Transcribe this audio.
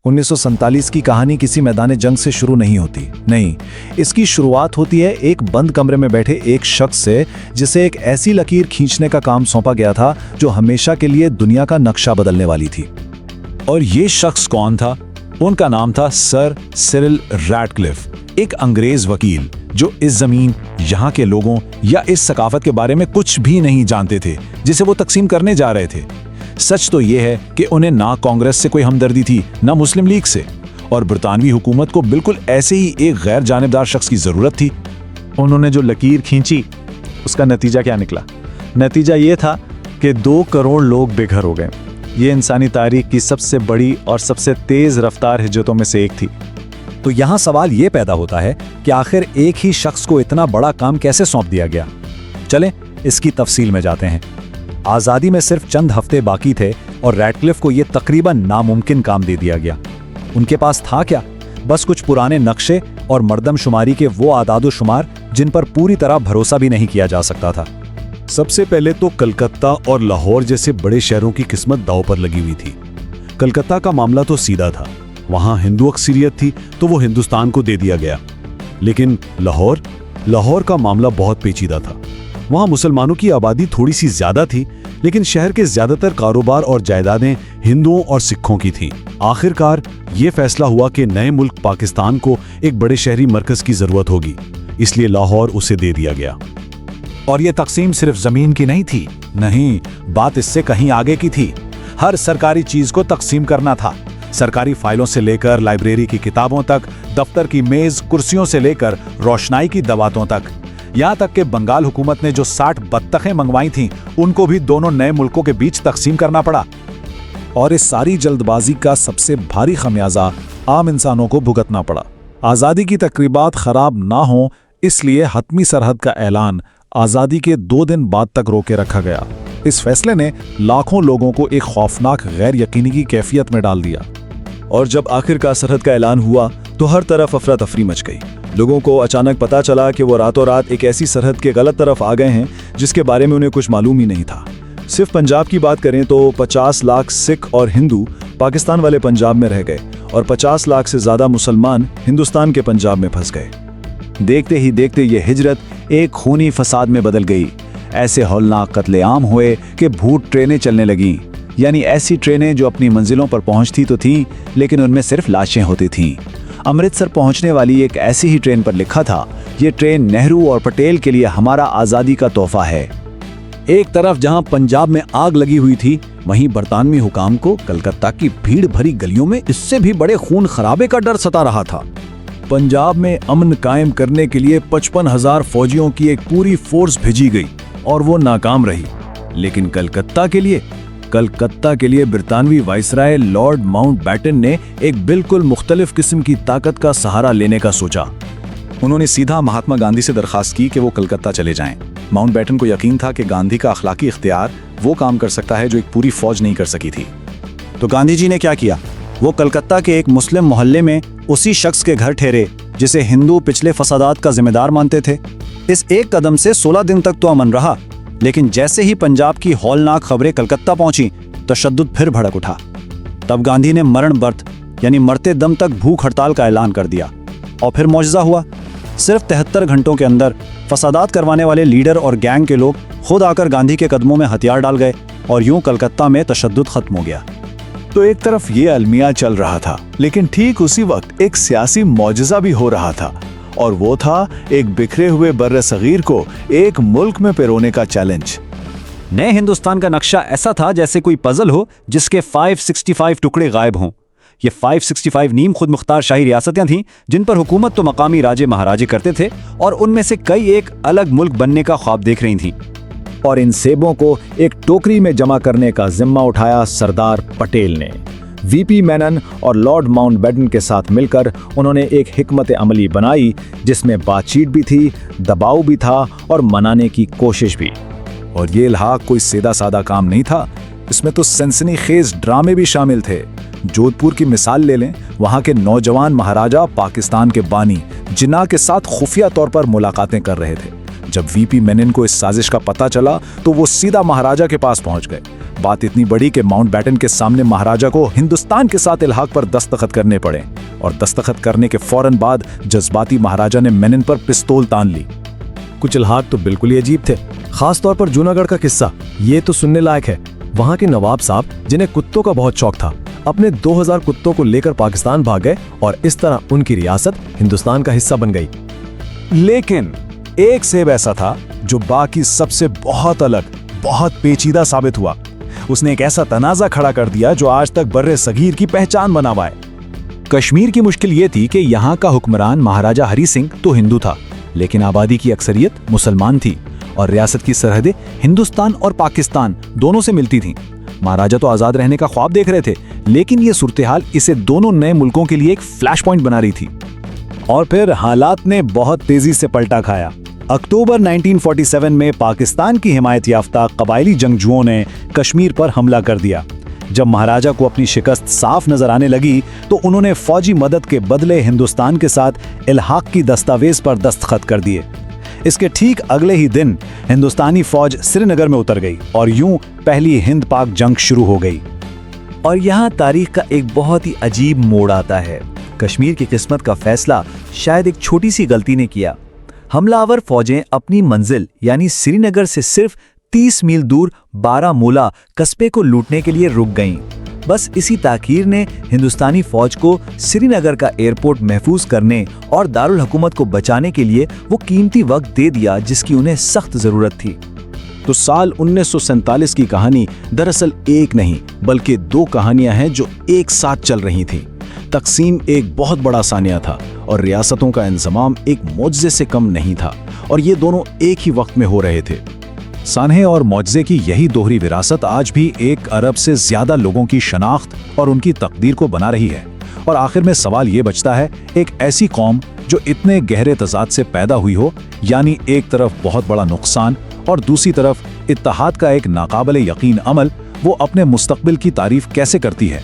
1947 की कहानी किसी मैदान जंग से शुरू नहीं होती। नहीं, इसकी शुरुआत होती है एक बंद कमरे में बैठे एक शख्स से, जिसे एक ऐसी लकीर खींचने का काम सौंपा गया था जो हमेशा के लिए दुनिया का नक्शा बदलने वाली थी। और ये शख्स कौन था? उनका नाम था सर सिरिल रैडक्लिफ, एक अंग्रेज वकील जो इस जमीन, यहाँ के लोगों या इस सकाफत के बारे में कुछ भी नहीं जानते थे जिसे वो तकसीम करने जा रहे थे। सच तो ये है कि उन्हें ना कांग्रेस से कोई हमदर्दी थी, ना मुस्लिम लीग से, और बरतानवी हुकूमत को बिल्कुल ऐसे ही एक गैर जानिबदार शख्स की जरूरत थी। उन्होंने जो लकीर खींची, उसका नतीजा क्या निकला? नतीजा ये था कि 2 करोड़ लोग बेघर हो गए। ये इंसानी तारीख की सबसे बड़ी और सबसे तेज रफ्तार हिज्जतों में से एक थी। तो यहाँ सवाल ये पैदा होता है कि आखिर एक ही शख्स को इतना बड़ा काम कैसे सौंप दिया गया। चलें इसकी तफसील में जाते हैं। आज़ादी में सिर्फ चंद हफ्ते बाकी थे और रैडक्लिफ को यह तकरीबन नामुमकिन काम दे दिया गया। उनके पास था क्या? बस कुछ पुराने नक्शे और मर्दमशुमारी के वो आदाद-ओ-शुमार जिन पर पूरी तरह भरोसा भी नहीं किया जा सकता था। सबसे पहले तो कलकत्ता और लाहौर जैसे बड़े शहरों की किस्मत दांव पर लगी हुई थी। कलकत्ता का मामला तो सीधा था, वहां हिंदू अक्सरियत थी तो वो हिंदुस्तान को दे दिया गया। लेकिन लाहौर का मामला बहुत पेचीदा था। वहां मुसलमानों की आबादी थोड़ी सी ज्यादा थी, लेकिन शहर के ज्यादातर कारोबार और जायदादें हिंदुओं और सिखों की थीं। आखिरकार ये फैसला हुआ कि नए मुल्क पाकिस्तान को एक बड़े शहरी मरकज की जरूरत होगी, इसलिए लाहौर उसे दे दिया गया। और ये तकसीम सिर्फ जमीन की नहीं थी, नहीं, बात इससे कहीं आगे की थी। हर सरकारी चीज को तकसीम करना था। सरकारी फाइलों से लेकर लाइब्रेरी की किताबों तक, दफ्तर की मेज कुर्सियों से लेकर रोशनाई की दवातों तक, यहाँ तक कि बंगाल हुकूमत ने जो 60 बत्तखें मंगवाई थीं, उनको भी दोनों नए मुल्कों के बीच तकसीम करना पड़ा। और इस सारी जल्दबाजी का सबसे भारी खमियाजा आम इंसानों को भुगतना पड़ा। आज़ादी की तकरीबात खराब ना हो, इसलिए हतमी सरहद का ऐलान आज़ादी के 2 दिन बाद तक रोके रखा गया। इस फैसले ने लाखों लोगों को एक खौफनाक गैर यकीनी की कैफियत में डाल दिया। और जब आखिरकार सरहद का ऐलान हुआ तो हर तरफ अफरा तफरी मच गई। लोगों को अचानक पता चला कि वो रातों रात एक ऐसी सरहद के गलत तरफ आ गए हैं जिसके बारे में उन्हें कुछ मालूम ही नहीं था। सिर्फ पंजाब की बात करें तो 50 लाख सिख और हिंदू पाकिस्तान वाले पंजाब में रह गए और 50 लाख से ज्यादा मुसलमान हिंदुस्तान के पंजाब में फंस गए। देखते ही देखते ये हिजरत एक खूनी फसाद में बदल गई। ऐसे हौलनाक कत्लेआम हुए कि भूत ट्रेनें चलने लगीं, यानी ऐसी ट्रेनें जो अपनी मंजिलों पर पहुंचती तो थीं, लेकिन उनमें सिर्फ लाशें होती थीं। अमृतसर पहुंचने वाली एक ऐसी ही ट्रेन पर लिखा था, ये ट्रेन नेहरू और पटेल के लिए हमारा आज़ादी का तोहफा है। एक तरफ जहां पंजाब में आग लगी हुई थी, वहीं बरतानवी हुकाम को कलकत्ता की भीड़ भरी गलियों में इससे भी बड़े खून खराबे का डर सता रहा था। पंजाब में अमन कायम करने के लिए 55,000 फौजियों की एक पूरी फोर्स भेजी गई और वो नाकाम रही। लेकिन कलकत्ता के लिए बरतानवी वाइसराय लॉर्ड माउंटबेटन ने एक बिल्कुल मुख्तलिफ किस्म की ताकत का सहारा लेने का सोचा। उन्होंने सीधा महात्मा गांधी से दरखास्त की कि वो कलकत्ता चले जाएं। माउंटबेटन को यकीन था कि गांधी का अखलाकी इख्तियार वो काम कर सकता है जो एक पूरी फौज नहीं कर सकी थी। तो गांधी जी ने क्या किया? वो कलकत्ता के एक मुस्लिम मोहल्ले में उसी शख्स के घर ठहरे जिसे हिंदू पिछले फसादात का जिम्मेदार मानते थे। इस एक कदम से 16 दिन तक तो अमन रहा, लेकिन जैसे ही पंजाब की हौलनाक खबरें कलकत्ता पहुंची, तशद्दुद फिर भड़क उठा। तब गांधी ने मरण बर्त यानी मरते दम तक भूख हड़ताल का ऐलान कर दिया। और फिर मौजज़ा हुआ, सिर्फ 73 घंटों के अंदर फसादात करवाने वाले लीडर और गैंग के लोग खुद आकर गांधी के कदमों में हथियार डाल गए और यूं कलकत्ता में तशद्दुद खत्म हो गया। तो एक तरफ ये अलमिया चल रहा था, लेकिन ठीक उसी वक्त एक सियासी मौजज़ा भी हो रहा था, और वो था एक बिखरे हुए बर्रे सगीर को एक मुल्क में पिरोने का चैलेंज। नए हिंदुस्तान का नक्शा ऐसा था जैसे कोई पजल हो जिसके 565 टुकड़े गायब हों। ये 565 नीम खुद मुख्तार शाही रियासतें थीं जिन पर हुकूमत तो मकामी राजे महाराजे करते थे, और उनमें से कई एक अलग मुल्क बनने का ख्वाब देख रही थीं। और इन सेबों को एक टोकरी में जमा करने का जिम्मा उठाया सरदार पटेल ने। वीपी मेनन और लॉर्ड माउंटबेटन के साथ मिलकर उन्होंने एक हिकमत अमली बनाई जिसमें बातचीत भी थी, दबाव भी था और मनाने की कोशिश भी। और ये इल्हाक कोई सीधा सादा काम नहीं था, इसमें तो सनसनीखेज ड्रामे भी शामिल थे। जोधपुर की मिसाल ले लें, वहाँ के नौजवान महाराजा पाकिस्तान के बानी जिन्ना के साथ खुफिया तौर पर मुलाकातें कर रहे थे। जब वीपी मेनन को इस साजिश का पता चला तो वो सीधा महाराजा के पास पहुंच गए। बात इतनी बड़ी कि माउंटबेटन के सामने महाराजा को हिंदुस्तान के साथ इल्हाक पर दस्तखत करने पड़े, और दस्तखत करने के फौरन बाद जज्बाती महाराजा ने मेनन पर पिस्तौल तान ली। कुछ इल्हाक तो बिल्कुल ही अजीब थे, खास तौर पर जूनागढ़ का किस्सा, ये तो सुनने लायक है। वहाँ के नवाब साहब, जिन्हें कुत्तों का बहुत शौक था, अपने 2000 कुत्तों को लेकर पाकिस्तान भाग गए और इस तरह उनकी रियासत हिंदुस्तान का हिस्सा बन गई। लेकिन एक सेब ऐसा था जो बाकी सबसे बहुत अलग, बहुत पेचीदा साबित हुआ। उसने एक ऐसा तनाजा खड़ा कर दिया जो आज तक बर्रे सगीर की पहचान बना हुआ है। कश्मीर की मुश्किल ये थी कि यहाँ का हुक्मरान महाराजा हरी सिंह तो हिंदू था, लेकिन आबादी की अक्सरियत मुसलमान थी और रियासत की सरहदें हिंदुस्तान और पाकिस्तान दोनों से मिलती थीं। महाराजा तो आज़ाद रहने का ख्वाब देख रहे थे, लेकिन ये सूरत-ए-हाल इसे दोनों नए मुल्कों के लिए एक फ्लैश पॉइंट बना रही थी। और फिर हालात ने बहुत तेजी से पलटा खाया। अक्टूबर 1947 में पाकिस्तान की हिमायत याफ्ता कबायली जंगजुओं ने कश्मीर पर हमला कर दिया। जब महाराजा को अपनी शिकस्त साफ नजर आने लगी तो उन्होंने फौजी मदद के बदले हिंदुस्तान के साथ इल्हाक की दस्तावेज पर दस्तखत कर दिए। इसके ठीक अगले ही दिन हिंदुस्तानी फौज श्रीनगर में उतर गई और यूं पहली हिंद पाक जंग शुरू हो गई। और यहाँ तारीख का एक बहुत ही अजीब मोड़ आता है। कश्मीर की किस्मत का फैसला शायद एक छोटी सी गलती ने किया। हमलावर फौजें अपनी मंजिल यानी श्रीनगर से सिर्फ 30 मील दूर बारामूला कस्बे को लूटने के लिए रुक गईं। बस इसी ताकीर ने हिंदुस्तानी फौज को श्रीनगर का एयरपोर्ट महफूज करने और दारुल हुकूमत को बचाने के लिए वो कीमती वक्त दे दिया जिसकी उन्हें सख्त जरूरत थी। तो साल 1947 की कहानी दरअसल एक नहीं बल्कि दो कहानियां हैं जो एक साथ चल रही थीं। तकसीम एक बहुत बड़ा सानिया था और रियासतों का इंजमाम एक मौजज़े से कम नहीं था, और ये दोनों एक ही वक्त में हो रहे थे। सानहे और मौजज़े की यही दोहरी विरासत आज भी 1 अरब से ज्यादा लोगों की शनाख्त और उनकी तकदीर को बना रही है। और आखिर में सवाल ये बचता है, एक ऐसी कौम जो इतने गहरे तजाद से पैदा हुई हो, यानी एक तरफ बहुत बड़ा नुकसान और दूसरी तरफ इत्तेहाद का एक नाकाबिले यकीन अमल, वो अपने मुस्तकबिल की तारीफ कैसे करती है?